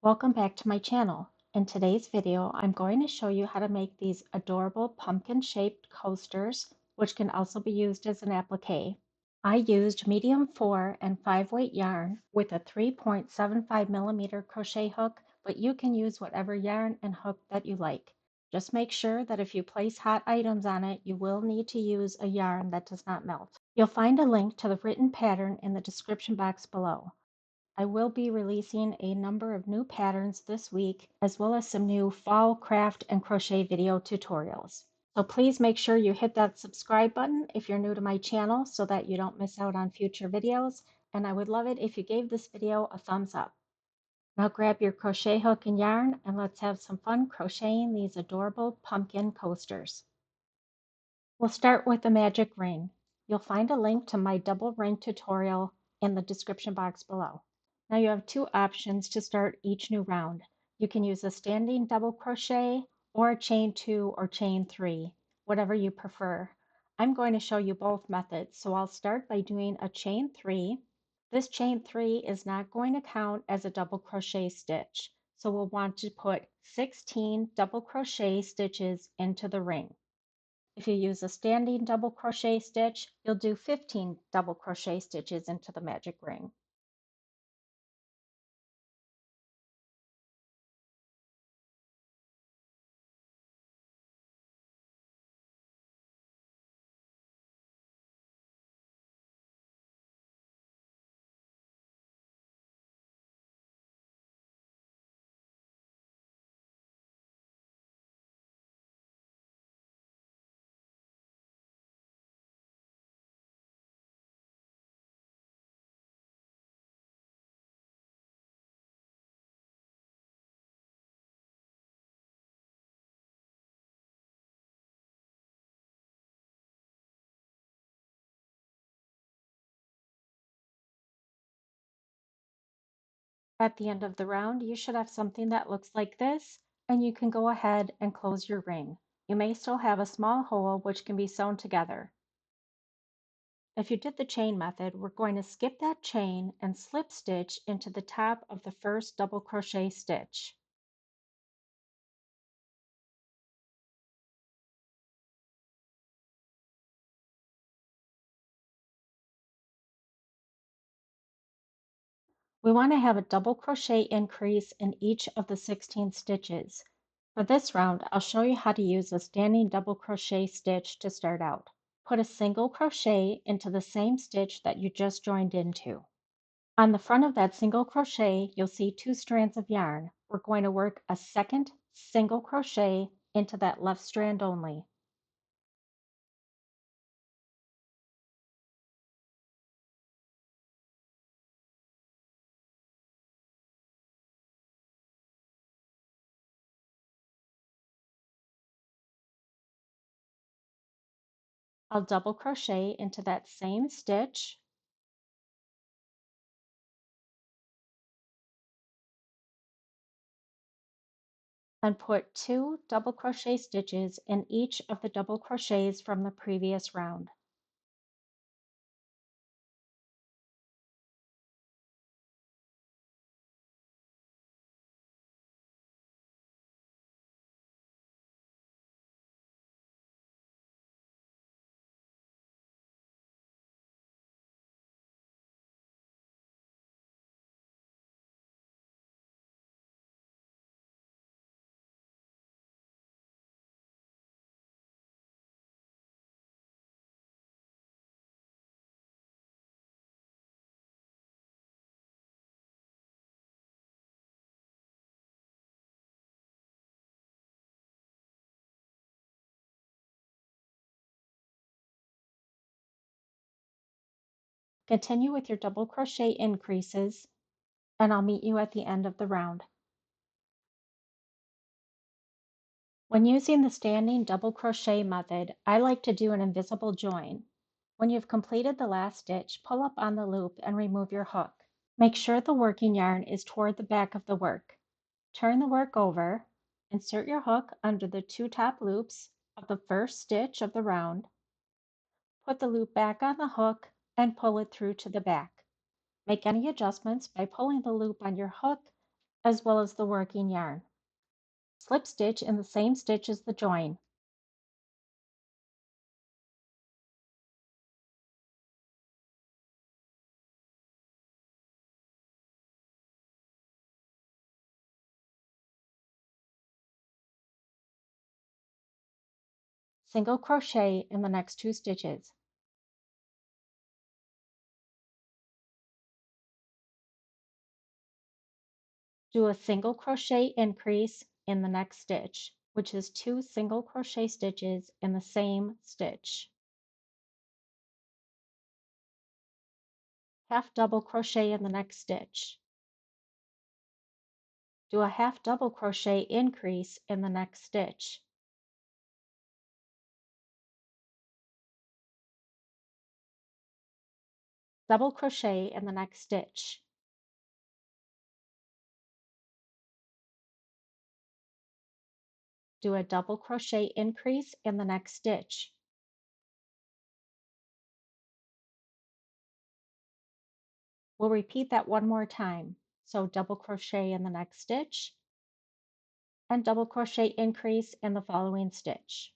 Welcome back to my channel. In today's video, I'm going to show you how to make these adorable pumpkin-shaped coasters, which can also be used as an applique. I used medium 4 and 5 weight yarn with a 3.75 millimeter crochet hook, but you can use whatever yarn and hook that you like. Just make sure that if you place hot items on it, you will need to use a yarn that does not melt. You'll find a link to the written pattern in the description box below. I will be releasing a number of new patterns this week, as well as some new fall craft and crochet video tutorials. So please make sure you hit that subscribe button if you're new to my channel so that you don't miss out on future videos. And I would love it if you gave this video a thumbs up. Now grab your crochet hook and yarn and let's have some fun crocheting these adorable pumpkin coasters. We'll start with the magic ring. You'll find a link to my double ring tutorial in the description box below. Now you have two options to start each new round. You can use a standing double crochet or a chain 2 or chain 3, whatever you prefer. I'm going to show you both methods, so I'll start by doing a chain 3. This chain 3 is not going to count as a double crochet stitch, so we'll want to put 16 double crochet stitches into the ring. If you use a standing double crochet stitch, you'll do 15 double crochet stitches into the magic ring. At the end of the round, you should have something that looks like this, and you can go ahead and close your ring. You may still have a small hole which can be sewn together. If you did the chain method, we're going to skip that chain and slip stitch into the top of the first double crochet stitch. We want to have a double crochet increase in each of the 16 stitches. For this round, I'll show you how to use a standing double crochet stitch to start out. Put a single crochet into the same stitch that you just joined into. On the front of that single crochet, you'll see two strands of yarn. We're going to work a second single crochet into that left strand only. I'll double crochet into that same stitch and put 2 double crochet stitches in each of the double crochets from the previous round. Continue with your double crochet increases, and I'll meet you at the end of the round. When using the standing double crochet method, I like to do an invisible join. When you've completed the last stitch, pull up on the loop and remove your hook. Make sure the working yarn is toward the back of the work. Turn the work over, insert your hook under the two top loops of the first stitch of the round, put the loop back on the hook, and pull it through to the back. Make any adjustments by pulling the loop on your hook as well as the working yarn. Slip stitch in the same stitch as the join. Single crochet in the next 2 stitches. Do a single crochet increase in the next stitch, which is 2 single crochet stitches in the same stitch. Half double crochet in the next stitch. Do a half double crochet increase in the next stitch. Double crochet in the next stitch. Do a double crochet increase in the next stitch. We'll repeat that one more time. So double crochet in the next stitch and double crochet increase in the following stitch.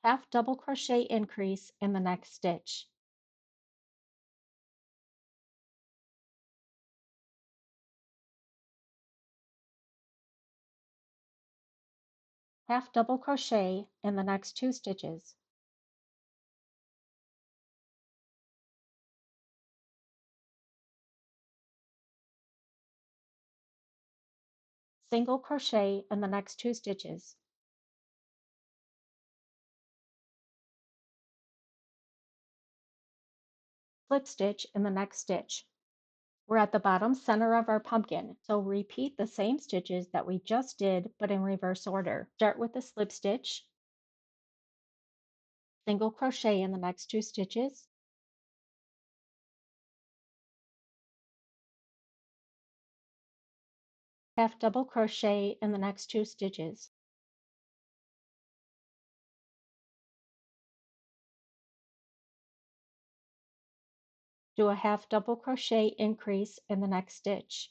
Half double crochet increase in the next stitch. Half double crochet in the next 2 stitches. Single crochet in the next 2 stitches. Slip stitch in the next stitch. We're at the bottom center of our pumpkin, so repeat the same stitches that we just did, but in reverse order. Start with the slip stitch, single crochet in the next 2 stitches, half double crochet in the next 2 stitches, do a half double crochet increase in the next stitch,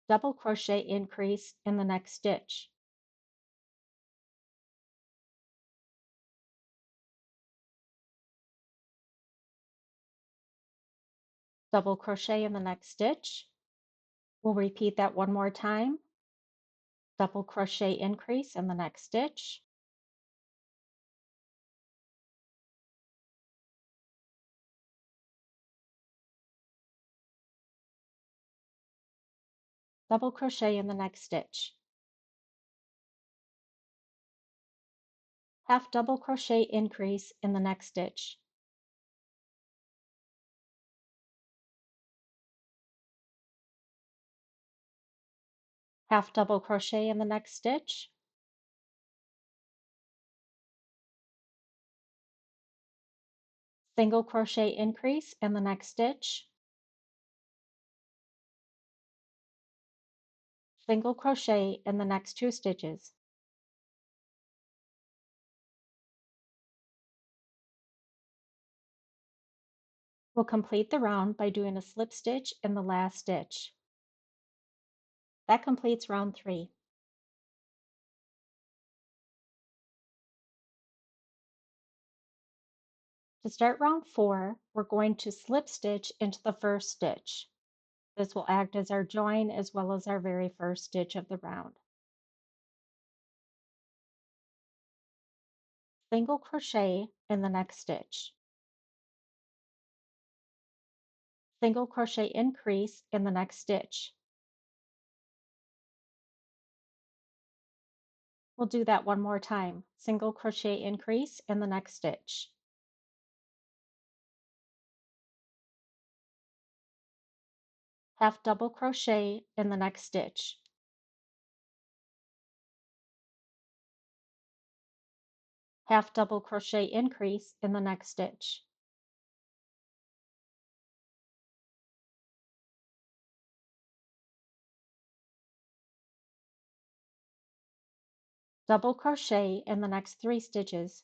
double crochet increase in the next stitch, double crochet in the next stitch. We'll repeat that one more time. Double crochet increase in the next stitch, double crochet in the next stitch, half double crochet increase in the next stitch, half double crochet in the next stitch, single crochet increase in the next stitch, single crochet in the next 2 stitches. We'll complete the round by doing a slip stitch in the last stitch. That completes round 3. To start round 4, we're going to slip stitch into the first stitch. This will act as our join as well as our very first stitch of the round. Single crochet in the next stitch. Single crochet increase in the next stitch. We'll do that one more time. Single crochet increase in the next stitch. Half double crochet in the next stitch. Half double crochet increase in the next stitch. Double crochet in the next 3 stitches.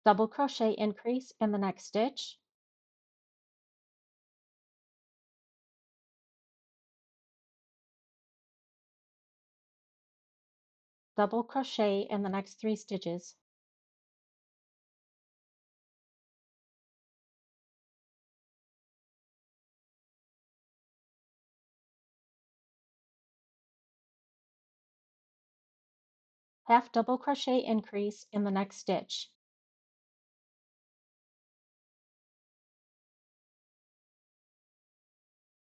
Double crochet increase in the next stitch. Double crochet in the next 3 stitches. Half double crochet increase in the next stitch.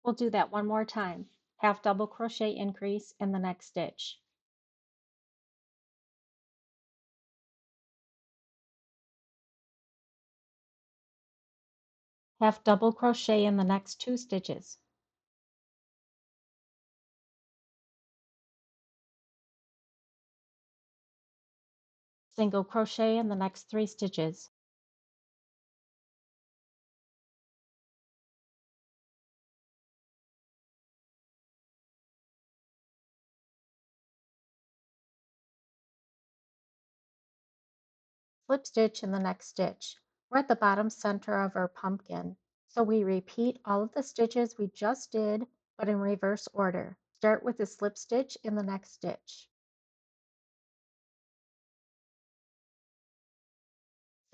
We'll do that one more time. Half double crochet increase in the next stitch. Half double crochet in the next 2 stitches. Single crochet in the next 3 stitches. Slip stitch in the next stitch. We're at the bottom center of our pumpkin, so we repeat all of the stitches we just did, but in reverse order. Start with a slip stitch in the next stitch.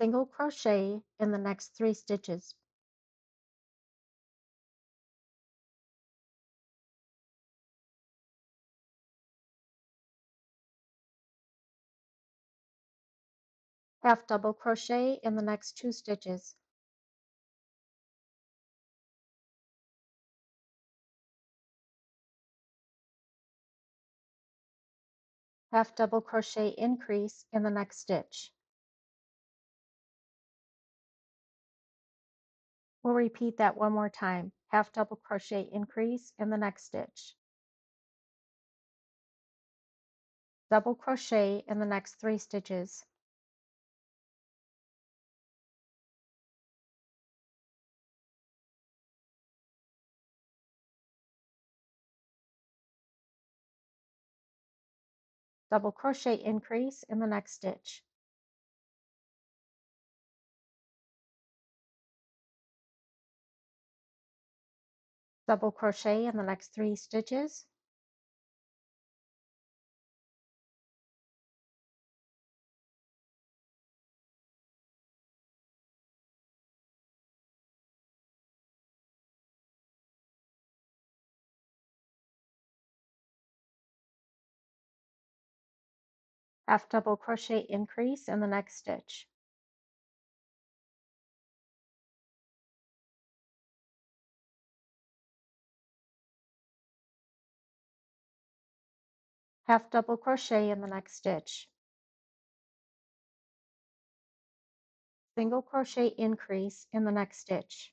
Single crochet in the next 3 stitches. Half double crochet in the next 2 stitches. Half double crochet increase in the next stitch. We'll repeat that one more time. Half double crochet increase in the next stitch. Double crochet in the next 3 stitches. Double crochet increase in the next stitch. Double crochet in the next 3 stitches. Half double crochet increase in the next stitch. Half double crochet in the next stitch. Single crochet increase in the next stitch.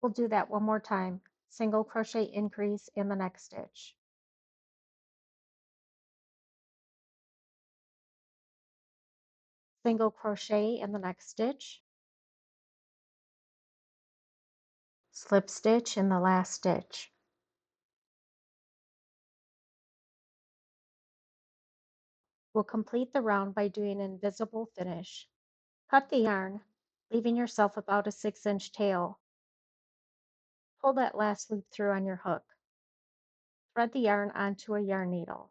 We'll do that one more time. Single crochet increase in the next stitch. Single crochet in the next stitch. Slip stitch in the last stitch. We'll complete the round by doing an invisible finish. Cut the yarn, leaving yourself about a 6-inch tail. Pull that last loop through on your hook. Thread the yarn onto a yarn needle.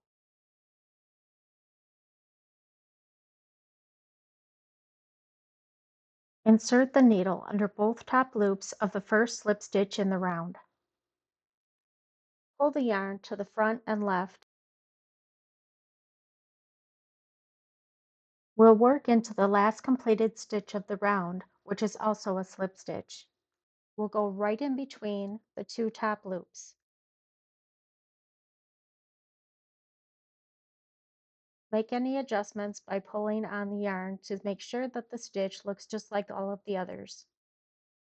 Insert the needle under both top loops of the first slip stitch in the round. Pull the yarn to the front and left. We'll work into the last completed stitch of the round, which is also a slip stitch. We'll go right in between the 2 top loops. Make any adjustments by pulling on the yarn to make sure that the stitch looks just like all of the others.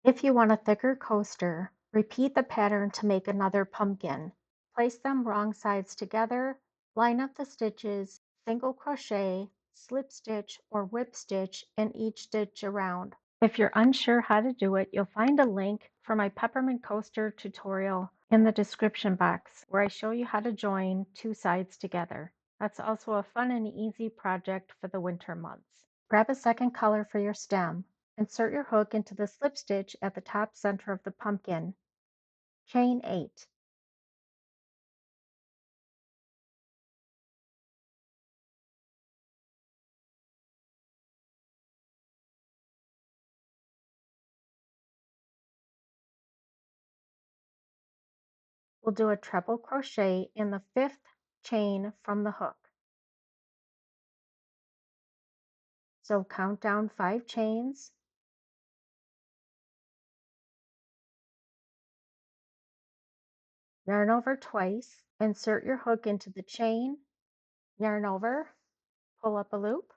If you want a thicker coaster, repeat the pattern to make another pumpkin. Place them wrong sides together Line up the stitches, single crochet, slip stitch, or whip stitch in each stitch around. If you're unsure how to do it, you'll find a link for my peppermint coaster tutorial in the description box where I show you how to join two sides together. That's also a fun and easy project for the winter months. Grab a second color for your stem. Insert your hook into the slip stitch at the top center of the pumpkin. Chain 8. We'll do a treble crochet in the 5th chain from the hook. So count down 5 chains, yarn over twice, insert your hook into the chain, yarn over, pull up a loop,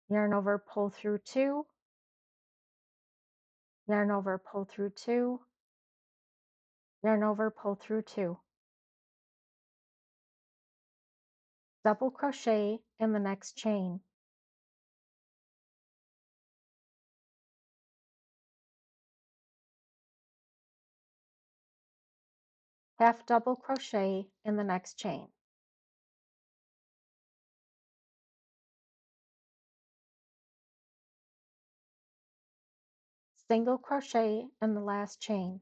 yarn over, pull through 2, yarn over, pull through 2, yarn over, pull through 2. Double crochet in the next chain. Half double crochet in the next chain. Single crochet in the last chain.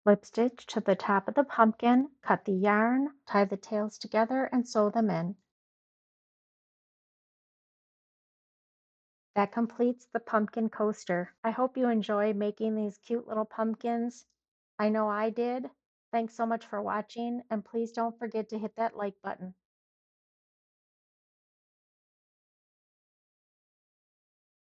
Slip stitch to the top of the pumpkin, cut the yarn, tie the tails together, and sew them in. That completes the pumpkin coaster. I hope you enjoy making these cute little pumpkins. I know I did. Thanks so much for watching, and please don't forget to hit that like button.